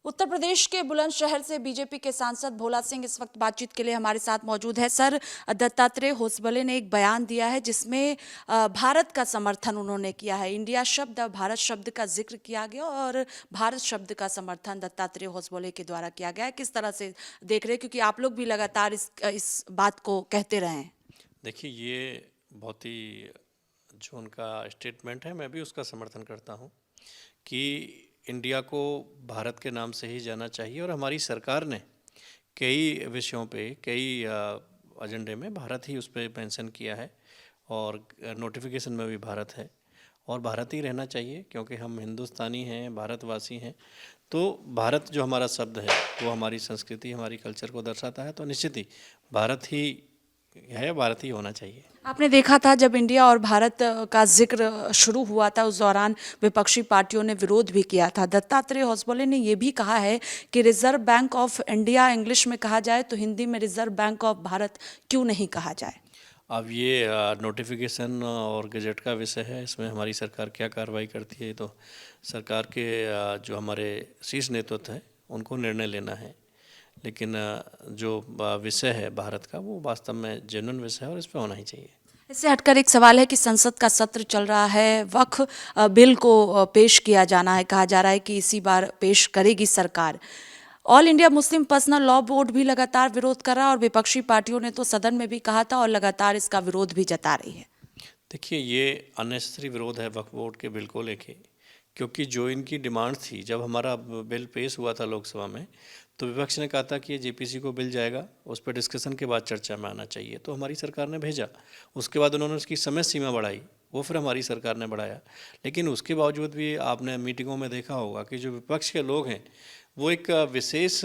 उत्तर प्रदेश के बुलंदशहर से बीजेपी के सांसद भोला सिंह इस वक्त बातचीत के लिए हमारे साथ मौजूद है। सर, दत्तात्रेय होसबले ने एक बयान दिया है जिसमें भारत का समर्थन उन्होंने किया है। इंडिया शब्द, भारत शब्द का जिक्र किया गया और भारत शब्द का समर्थन दत्तात्रेय होसबले के द्वारा किया गया है। किस तरह से देख रहे हैं, क्योंकि आप लोग भी लगातार इस बात को कहते रहे हैं। देखिए, ये बहुत ही जो उनका स्टेटमेंट है, मैं भी उसका समर्थन करता हूँ कि इंडिया को भारत के नाम से ही जाना चाहिए। और हमारी सरकार ने कई विषयों पे, कई एजेंडे में भारत ही उस पर मेंशन किया है और नोटिफिकेशन में भी भारत है और भारत ही रहना चाहिए, क्योंकि हम हिंदुस्तानी हैं, भारतवासी हैं। तो भारत जो हमारा शब्द है वो हमारी संस्कृति, हमारी कल्चर को दर्शाता है। तो निश्चित ही भारत ही है, भारत ही होना चाहिए। आपने देखा था जब इंडिया और भारत का जिक्र शुरू हुआ था, उस दौरान विपक्षी पार्टियों ने विरोध भी किया था। दत्तात्रेय होसबले ने यह भी कहा है कि reserve bank of India English में कहा जाए तो हिंदी में रिजर्व बैंक ऑफ भारत क्यों नहीं कहा जाए। अब ये नोटिफिकेशन और गजट का विषय है, इसमें हमारी सरकार क्या कार्रवाई करती है तो सरकार के जो हमारे शीर्ष नेतृत्व है उनको निर्णय लेना है। लेकिन जो विषय है भारत का, वो वास्तव में जेन्युइन विषय है और इस पर होना ही चाहिए। इससे हटकर एक सवाल है कि संसद का सत्र चल रहा है, वक्फ बिल को पेश किया जाना है, कहा जा रहा है कि इसी बार पेश करेगी सरकार। All India Muslim personal law board भी लगातार विरोध कर रहा है और विपक्षी पार्टियों ने तो सदन में भी कहा था और लगातार इसका विरोध भी जता रही है। देखिए, ये अननेसेसरी विरोध है वक्फ बोर्ड के बिल को लेके, क्योंकि जो इनकी डिमांड थी, जब हमारा बिल पेश हुआ था लोकसभा में, तो विपक्ष ने कहा था कि ये जेपीसी को बिल जाएगा, उस पर डिस्कशन के बाद चर्चा में आना चाहिए। तो हमारी सरकार ने भेजा, उसके बाद उन्होंने उसकी समय सीमा बढ़ाई, वो फिर हमारी सरकार ने बढ़ाया। लेकिन उसके बावजूद भी आपने मीटिंगों में देखा होगा कि जो विपक्ष के लोग हैं वो एक विशेष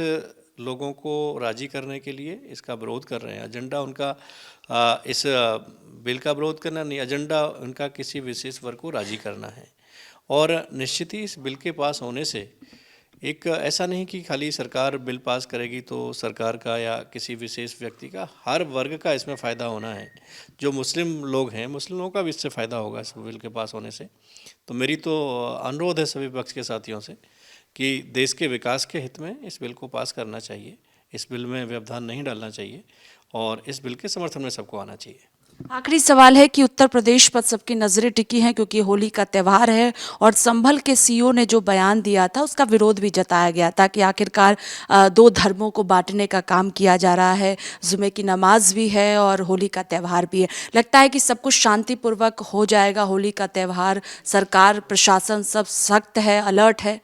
लोगों को राजी करने के लिए इसका विरोध कर रहे हैं। एजेंडा उनका इस बिल का विरोध करना नहीं, एजेंडा उनका किसी विशेष वर्ग को राजी करना है। और निश्चित ही इस बिल के पास होने से एक ऐसा नहीं कि खाली सरकार बिल पास करेगी तो सरकार का या किसी विशेष व्यक्ति का, हर वर्ग का इसमें फ़ायदा होना है। जो मुस्लिम लोग हैं, मुस्लिम लोगों का भी इससे फ़ायदा होगा इस बिल के पास होने से। तो मेरी तो अनुरोध है सभी पक्ष के साथियों से कि देश के विकास के हित में इस बिल को पास करना चाहिए, इस बिल में व्यवधान नहीं डालना चाहिए और इस बिल के समर्थन में सबको आना चाहिए। आखिरी सवाल है कि उत्तर प्रदेश पर सबकी नज़रें टिकी हैं क्योंकि होली का त्यौहार है और संभल के सीईओ ने जो बयान दिया था उसका विरोध भी जताया गया था कि आखिरकार दो धर्मों को बांटने का काम किया जा रहा है। जुमे की नमाज भी है और होली का त्यौहार भी है। लगता है कि सब कुछ शांतिपूर्वक हो जाएगा। होली का त्यौहार, सरकार प्रशासन सब सख्त है, अलर्ट है।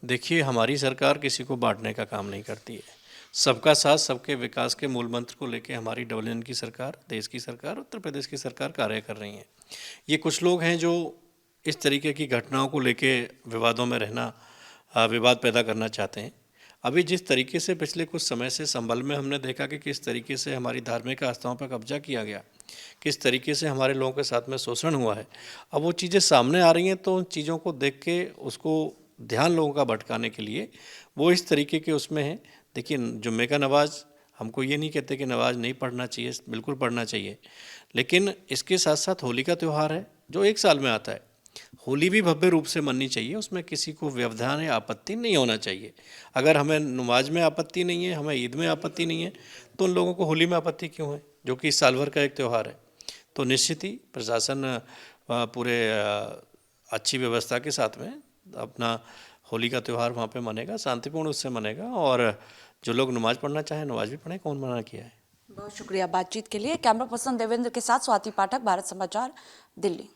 देखिए, हमारी सरकार किसी को बांटने का काम नहीं करती है। सबका साथ, सबके विकास के मूल मंत्र को लेकर हमारी डबल इंजन की सरकार, देश की सरकार, उत्तर प्रदेश की सरकार कार्य कर रही है। ये कुछ लोग हैं जो इस तरीके की घटनाओं को लेके विवादों में रहना, विवाद पैदा करना चाहते हैं। अभी जिस तरीके से पिछले कुछ समय से संभल में हमने देखा कि किस तरीके से हमारी धार्मिक आस्थाओं पर कब्जा किया गया, किस तरीके से हमारे लोगों के साथ में शोषण हुआ है, अब वो चीज़ें सामने आ रही हैं। तो उन चीज़ों को देख के उसको ध्यान लोगों का भटकाने के लिए वो इस तरीके के उसमें हैं। देखिए, जुम्मे का नमाज, हमको ये नहीं कहते कि नमाज नहीं पढ़ना चाहिए, बिल्कुल पढ़ना चाहिए। लेकिन इसके साथ साथ होली का त्यौहार है जो एक साल में आता है। होली भी भव्य रूप से मननी चाहिए, उसमें किसी को व्यवधान या आपत्ति नहीं होना चाहिए। अगर हमें नमाज में आपत्ति नहीं है, हमें ईद में आपत्ति नहीं है, तो उन लोगों को होली में आपत्ति क्यों है, जो कि साल भर का एक त्यौहार है। तो निश्चित ही प्रशासन पूरे अच्छी व्यवस्था के साथ में अपना होली का त्यौहार वहाँ पे मनेगा, शांतिपूर्ण उससे मनेगा। और जो लोग नमाज पढ़ना चाहें नमाज भी पढ़ें, कौन मना किया है। बहुत शुक्रिया बातचीत के लिए। कैमरा पर्सन देवेंद्र के साथ स्वाति पाठक, भारत समाचार, दिल्ली।